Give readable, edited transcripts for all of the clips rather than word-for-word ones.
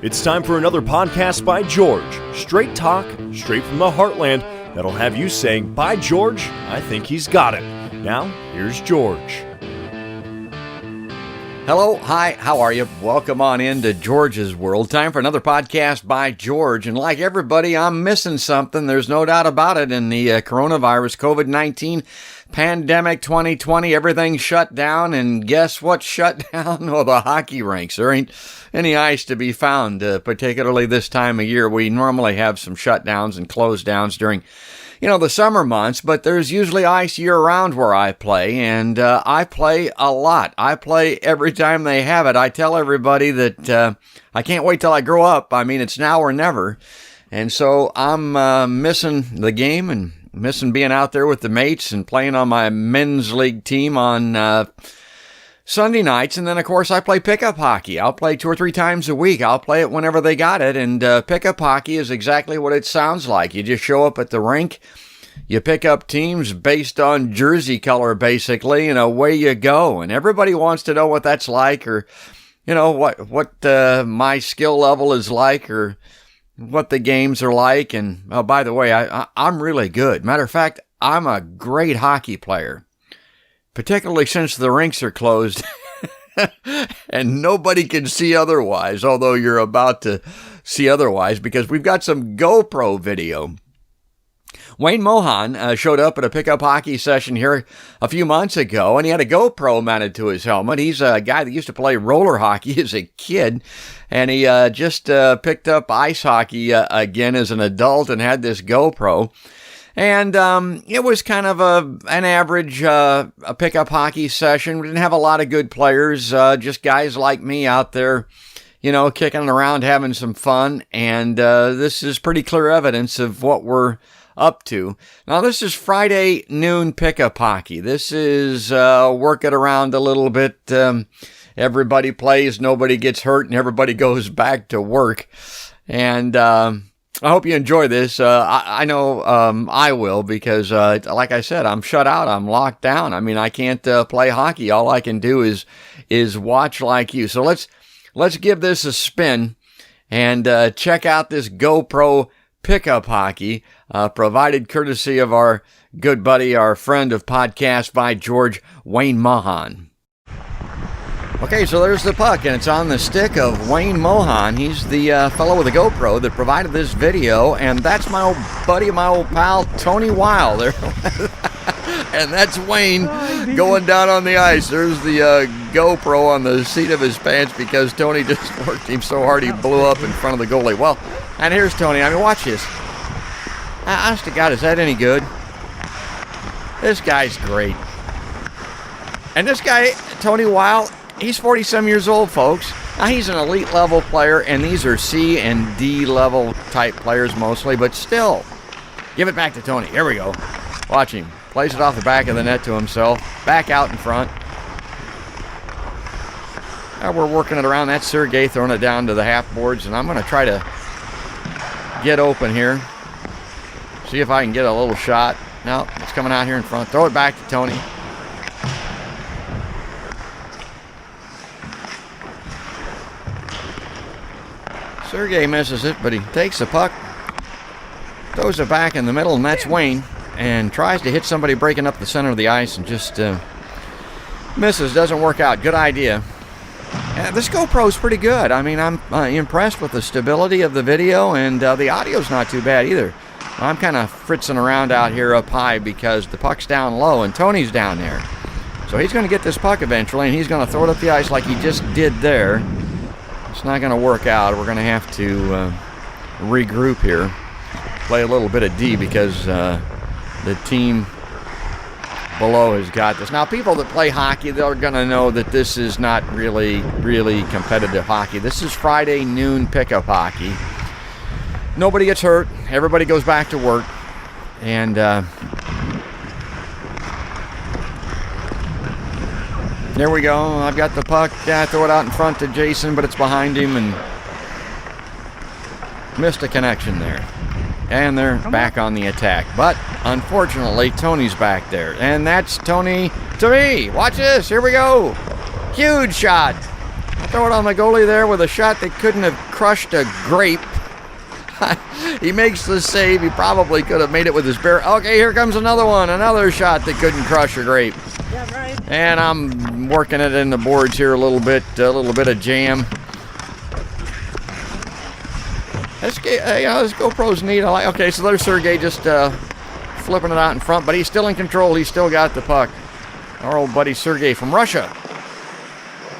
It's time for another podcast by George. Straight talk, straight from the heartland, that'll have you saying, "By George, I think he's got it." Now, here's George. Hello, hi, how are you? Welcome on into George's World. Time for another podcast by George. And like everybody, I'm missing something. There's no doubt about it. In the coronavirus, COVID-19 pandemic 2020, everything's shut down. And guess what shut down? Well, the hockey rinks. There ain't any ice to be found, particularly this time of year. We normally have some shutdowns and close downs during the summer months, but there's usually ice year-round where I play, and I play a lot. I play every time they have it. I tell everybody that I can't wait till I grow up. I mean, it's now or never. And so I'm missing the game and missing being out there with the mates and playing on my men's league team on Sunday nights. And then, of course, I play pickup hockey. I'll play 2 or 3 times a week. I'll play it whenever they got it. And pickup hockey is exactly what it sounds like. You just show up at the rink, you pick up teams based on jersey color, basically, and away you go. And everybody wants to know what that's like, or, what my skill level is like, or what the games are like. And, oh, by the way, I'm really good. Matter of fact, I'm a great hockey player. Particularly since the rinks are closed and nobody can see otherwise, although you're about to see otherwise because we've got some GoPro video. Wayne Mohan showed up at a pickup hockey session here a few months ago, and he had a GoPro mounted to his helmet. He's a guy that used to play roller hockey as a kid, and he just picked up ice hockey again as an adult and had this GoPro. And it was kind of an average a pickup hockey session. We didn't have a lot of good players, just guys like me out there, kicking around, having some fun. And this is pretty clear evidence of what we're up to. Now, this is Friday noon pickup hockey. This is work it around a little bit. Everybody plays, nobody gets hurt, and everybody goes back to work. And I hope you enjoy this. I know I will because, like I said, I'm shut out. I'm locked down. I mean, I can't play hockey. All I can do is watch like you. So let's give this a spin and check out this GoPro pickup hockey, provided courtesy of our good buddy, our friend of podcast by George, Wayne Mohan. Okay, so there's the puck, and it's on the stick of Wayne Mohan. He's the fellow with the GoPro that provided this video, and that's my old buddy, my old pal, Tony Weil. There, and that's Wayne going down on the ice. There's the GoPro on the seat of his pants because Tony just worked him so hard he blew up in front of the goalie. Well, and here's Tony. I mean, watch this. Honest to God, is that any good? This guy's great. And this guy, Tony Weil, he's 40-some years old, folks. Now, he's an elite level player, and these are C and D level type players mostly, but still. Give it back to Tony. Here we go. Watch him. Plays it off the back of the net to himself. Back out in front. Now we're working it around. That's Sergey throwing it down to the half boards, and I'm going to try to get open here. See if I can get a little shot. No, it's coming out here in front. Throw it back to Tony. Sergey misses it, but he takes the puck, throws it back in the middle, and that's Wayne, and tries to hit somebody breaking up the center of the ice and just misses. Doesn't work out. Good idea. This GoPro is pretty good. I mean, I'm impressed with the stability of the video, and the audio's not too bad either. I'm kind of fritzing around out here up high because the puck's down low, and Tony's down there. So he's going to get this puck eventually, and he's going to throw it up the ice like he just did there. It's not going to work out. We're going to have to regroup here. Play a little bit of D because the team below has got this. Now, people that play hockey, they're going to know that this is not really competitive hockey. This is Friday noon pickup hockey. Nobody gets hurt. Everybody goes back to work. And there we go. I've got the puck. Yeah, I throw it out in front to Jason, but it's behind him and missed a connection there. And they're back on the attack. But unfortunately, Tony's back there. And that's Tony to me. Watch this. Here we go. Huge shot. Throw it on the goalie there with a shot that couldn't have crushed a grape. He makes the save. He probably could have made it with his bare. Okay, here comes another one. Another shot that couldn't crush a grape. Yeah, right. And I'm working it in the boards here a little bit of jam. This GoPro's neat. I like. Okay, so there's Sergey just flipping it out in front, but he's still in control. He's still got the puck. Our old buddy Sergey from Russia.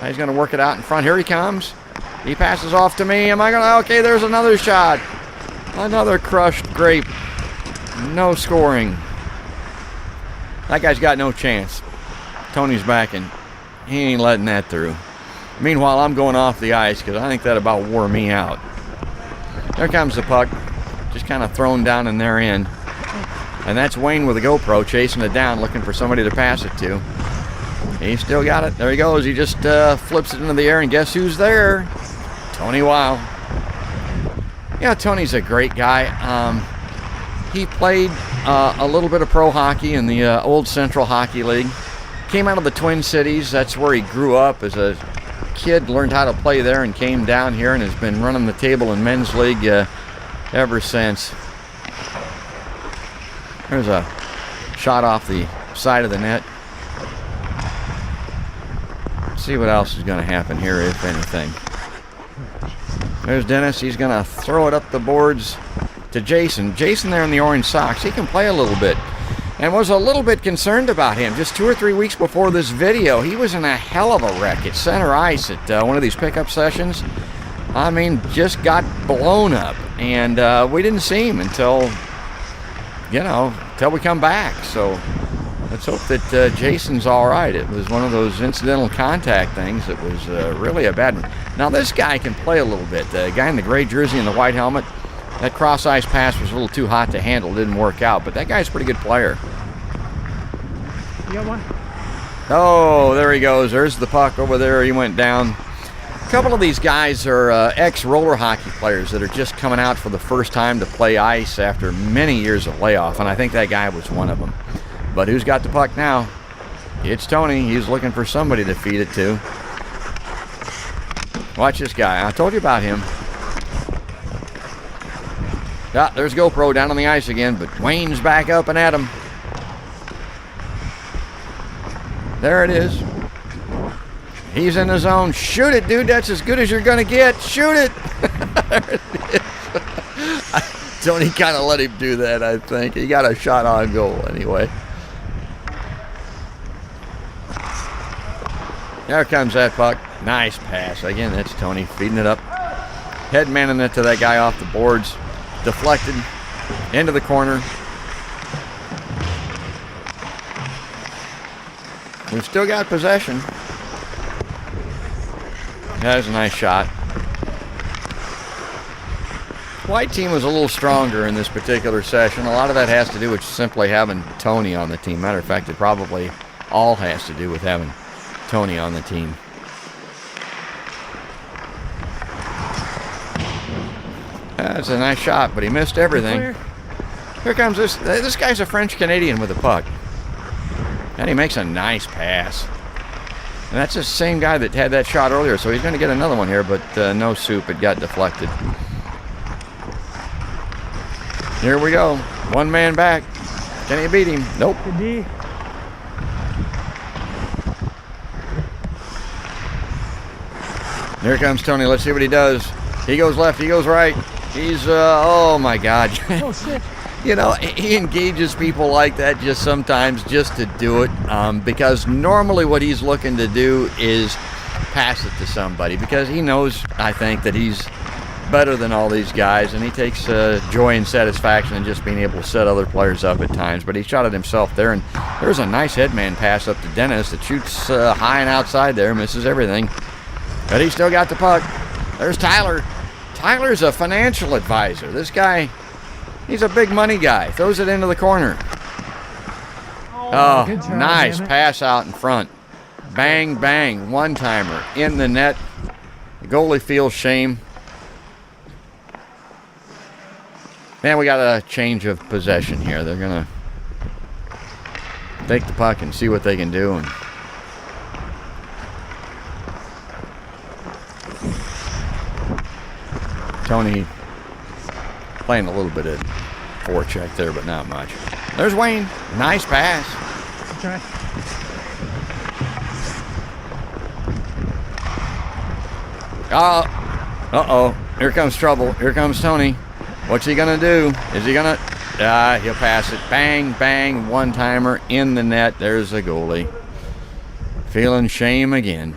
He's going to work it out in front. Here he comes. He passes off to me. Am I going to? Okay, there's another shot. Another crushed grape. No scoring. That guy's got no chance. Tony's backing. He ain't letting that through. Meanwhile, I'm going off the ice because I think that about wore me out. There comes the puck. Just kind of thrown down in their end. And that's Wayne with a GoPro chasing it down, looking for somebody to pass it to. He's still got it. There he goes. He just flips it into the air, and guess who's there? Tony Weil. Yeah, Tony's a great guy. He played a little bit of pro hockey in the old Central Hockey League. Came out of the Twin Cities. That's where he grew up as a kid, learned how to play there, and came down here and has been running the table in men's league ever since. There's a shot off the side of the net. Let's see what else is going to happen here, if anything. There's Dennis. He's going to throw it up the boards to Jason. Jason there in the orange socks. He can play a little bit. And was a little bit concerned about him. Just 2 or 3 weeks before this video, he was in a hell of a wreck at center ice at one of these pickup sessions. I mean, just got blown up. And we didn't see him until we come back. So let's hope that Jason's all right. It was one of those incidental contact things that was really a bad one. Now, this guy can play a little bit. The guy in the gray jersey and the white helmet, that cross-ice pass was a little too hot to handle. Didn't work out, but that guy's a pretty good player. You got one? Oh, there he goes. There's the puck over there. He went down. A couple of these guys are ex-roller hockey players that are just coming out for the first time to play ice after many years of layoff, and I think that guy was one of them. But who's got the puck now? It's Tony. He's looking for somebody to feed it to. Watch this guy. I told you about him. Ah, there's GoPro down on the ice again, but Wayne's back up and at him. There it is. He's in the zone. Shoot it, dude. That's as good as you're going to get. Shoot it. There it is. Tony kind of let him do that, I think. He got a shot on goal anyway. There comes that puck. Nice pass. Again, that's Tony feeding it up. Headmanning it to that guy off the boards. Deflected into the corner. We've still got possession. That was a nice shot. White team was a little stronger in this particular session. A lot of that has to do with simply having Tony on the team. Matter of fact, it probably all has to do with having Tony on the team. That's a nice shot, but he missed everything. Here comes this. This guy's a French-Canadian with a puck. And he makes a nice pass. And that's the same guy that had that shot earlier, so he's going to get another one here, but no soup. It got deflected. Here we go. One man back. Can he beat him? Nope. Good D. Here comes Tony. Let's see what he does. He goes left. He goes right. He's, oh my God. Oh, shit. You know, he engages people like that just sometimes just to do it, because normally what he's looking to do is pass it to somebody, because he knows, I think, that he's better than all these guys, and he takes joy and satisfaction in just being able to set other players up at times. But he shot it himself there, and there's a nice headman pass up to Dennis that shoots high and outside there, misses everything. But he still got the puck. There's Tyler. Tyler's a financial advisor. This guy, he's a big money guy. Throws it into the corner. Oh, good job, nice damn it. pass out in front. Bang, bang, one-timer in the net. The goalie feels shame. Man, we got a change of possession here. They're going to take the puck and see what they can do. And Tony playing a little bit of forecheck there, but not much. There's Wayne. Nice pass. Okay. Uh-oh. Here comes trouble. Here comes Tony. What's he going to do? Is he going to... he'll pass it. Bang, bang. One-timer in the net. There's the goalie. Feeling shame again.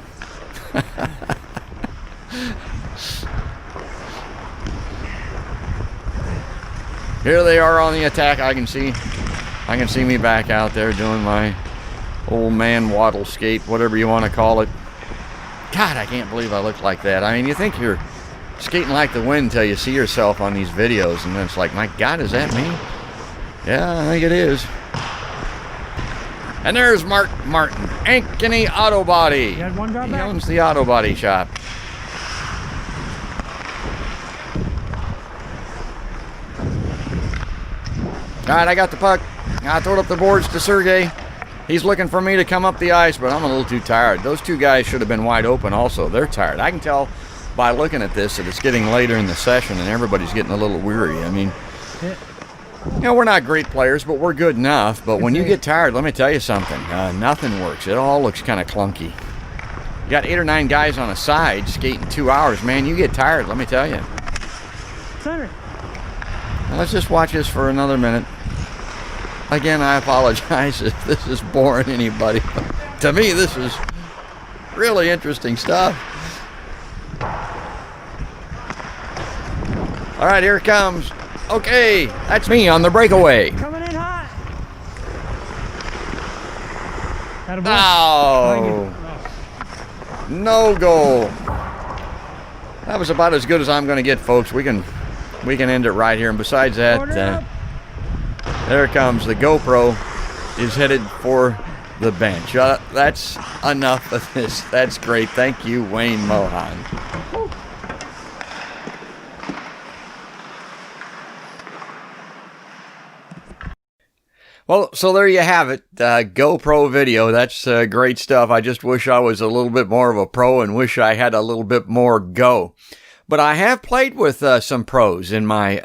Here they are on the attack. I can see me back out there doing my old man waddle skate, whatever you want to call it. God, I can't believe I look like that. I mean, you think you're skating like the wind until you see yourself on these videos, and then it's like, my God, is that me? Yeah, I think it is. And there's Mark Martin, Ankeny Auto Body. You had one drop He back? owns the auto body shop. All right, I got the puck. I throw it up the boards to Sergey. He's looking for me to come up the ice, but I'm a little too tired. Those two guys should have been wide open also. They're tired. I can tell by looking at this that it's getting later in the session and everybody's getting a little weary. I mean, you know, we're not great players, but we're good enough. But when you get tired, let me tell you something. Nothing works. It all looks kind of clunky. You got 8 or 9 guys on a side skating 2 hours. Man, you get tired, let me tell you. Center. Now, let's just watch this for another minute. Again, I apologize if this is boring anybody. To me, this is really interesting stuff. All right, here it comes. Okay, that's me on the breakaway. Coming in hot. Attaboy. Oh, no goal. That was about as good as I'm going to get, folks. We can end it right here. And besides that, there it comes. The GoPro is headed for the bench. That's enough of this. That's great. Thank you, Wayne Mohan. Well, so there you have it. GoPro video. That's great stuff. I just wish I was a little bit more of a pro and wish I had a little bit more go. But I have played with some pros in my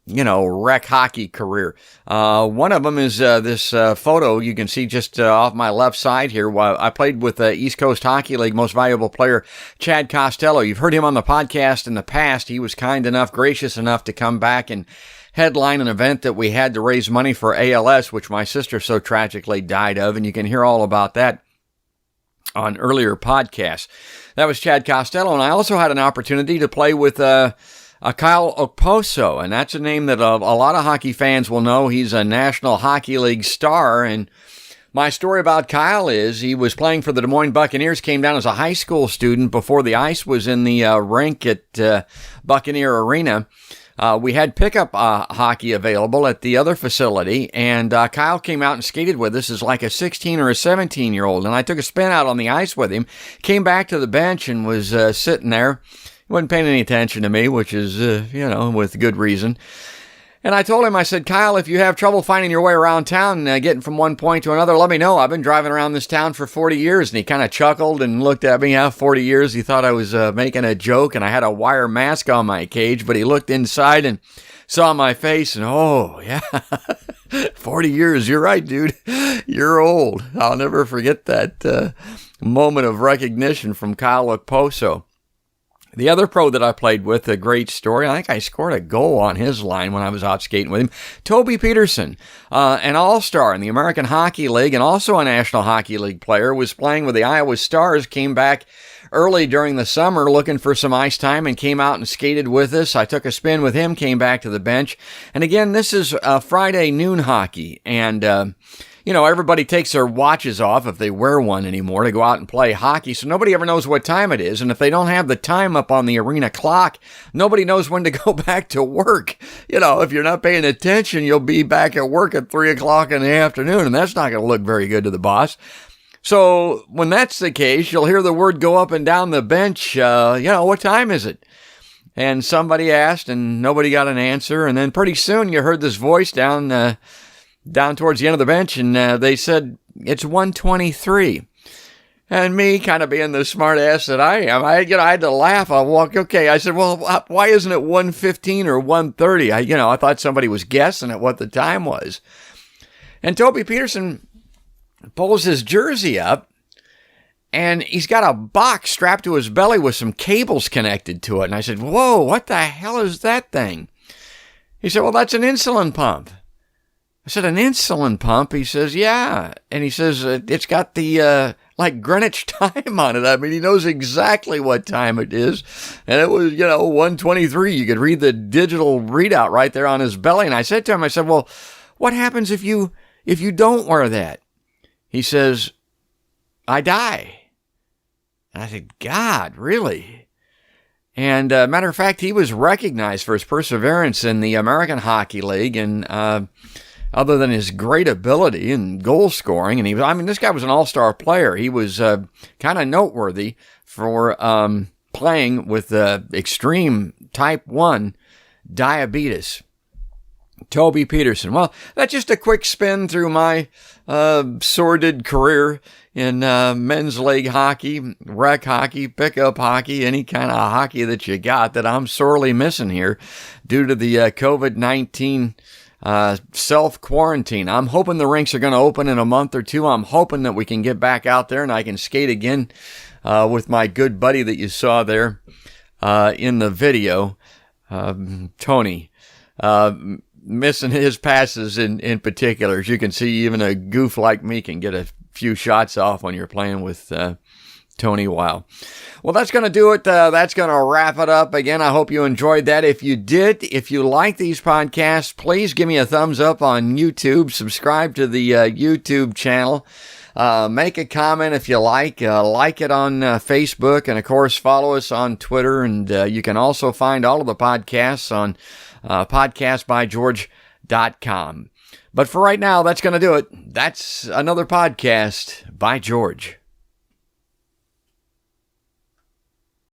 rec hockey career. One of them is this photo you can see just off my left side here. I played with the East Coast Hockey League Most Valuable Player, Chad Costello. You've heard him on the podcast in the past. He was gracious enough to come back and headline an event that we had to raise money for ALS, which my sister so tragically died of, and you can hear all about that on earlier podcasts. That was Chad Costello, and I also had an opportunity to play with Kyle Okposo, and that's a name that a lot of hockey fans will know. He's a National Hockey League star, and my story about Kyle is he was playing for the Des Moines Buccaneers, came down as a high school student before the ice was in the rink at Buccaneer Arena. We had pickup hockey available at the other facility, and Kyle came out and skated with us as like a 16 or a 17-year-old, and I took a spin out on the ice with him, came back to the bench and was sitting there. He wasn't paying any attention to me, which is, with good reason. And I told him, I said, Kyle, if you have trouble finding your way around town, getting from one point to another, let me know. I've been driving around this town for 40 years. And he kind of chuckled and looked at me. 40 years. He thought I was making a joke, and I had a wire mask on my cage. But he looked inside and saw my face, and oh, yeah, 40 years. You're right, dude. You're old. I'll never forget that moment of recognition from Kyle Okposo. The other pro that I played with, a great story, I think I scored a goal on his line when I was out skating with him, Toby Peterson, an all-star in the American Hockey League and also a National Hockey League player, was playing with the Iowa Stars, came back early during the summer looking for some ice time and came out and skated with us. I took a spin with him, came back to the bench. And again, this is Friday noon hockey, and everybody takes their watches off if they wear one anymore to go out and play hockey, so nobody ever knows what time it is. And if they don't have the time up on the arena clock, nobody knows when to go back to work. If you're not paying attention, you'll be back at work at 3 o'clock in the afternoon, and that's not going to look very good to the boss. So when that's the case, you'll hear the word go up and down the bench, what time is it? And somebody asked, and nobody got an answer, and then pretty soon you heard this voice down towards the end of the bench, and they said, it's 1:23. And me kind of being the smart ass that I am, I had to laugh. I said, well, why isn't it 1:15 or 1:30? I thought somebody was guessing at what the time was. And Toby Peterson pulls his jersey up, and he's got a box strapped to his belly with some cables connected to it. And I said, whoa, what the hell is that thing? He said, well, that's an insulin pump. I said, an insulin pump? He says, yeah. And he says, it's got the, Greenwich time on it. I mean, he knows exactly what time it is. And it was, 1:23. You could read the digital readout right there on his belly. And I said to him, well, what happens if you don't wear that? He says, I die. And I said, God, really? And matter of fact, he was recognized for his perseverance in the American Hockey League, and other than his great ability and goal scoring, and this guy was an all-star player. He was kind of noteworthy for playing with extreme type 1 diabetes. Toby Peterson. Well, that's just a quick spin through my sordid career in men's league hockey, rec hockey, pickup hockey, any kind of hockey that you got that I'm sorely missing here due to the COVID-19 self-quarantine. I'm hoping the rinks are going to open in a month or two. I'm hoping that we can get back out there and I can skate again with my good buddy that you saw there in the video, Tony. Missing his passes in particular. As you can see, even a goof like me can get a few shots off when you're playing with Tony Wow. Well, that's going to do it. That's going to wrap it up. Again, I hope you enjoyed that. If you did, if you like these podcasts, please give me a thumbs up on YouTube. Subscribe to the YouTube channel. Make a comment if you like it on Facebook, and of course follow us on Twitter, and you can also find all of the podcasts on podcastbygeorge.com. But for right now, that's going to do it. That's another podcast by George.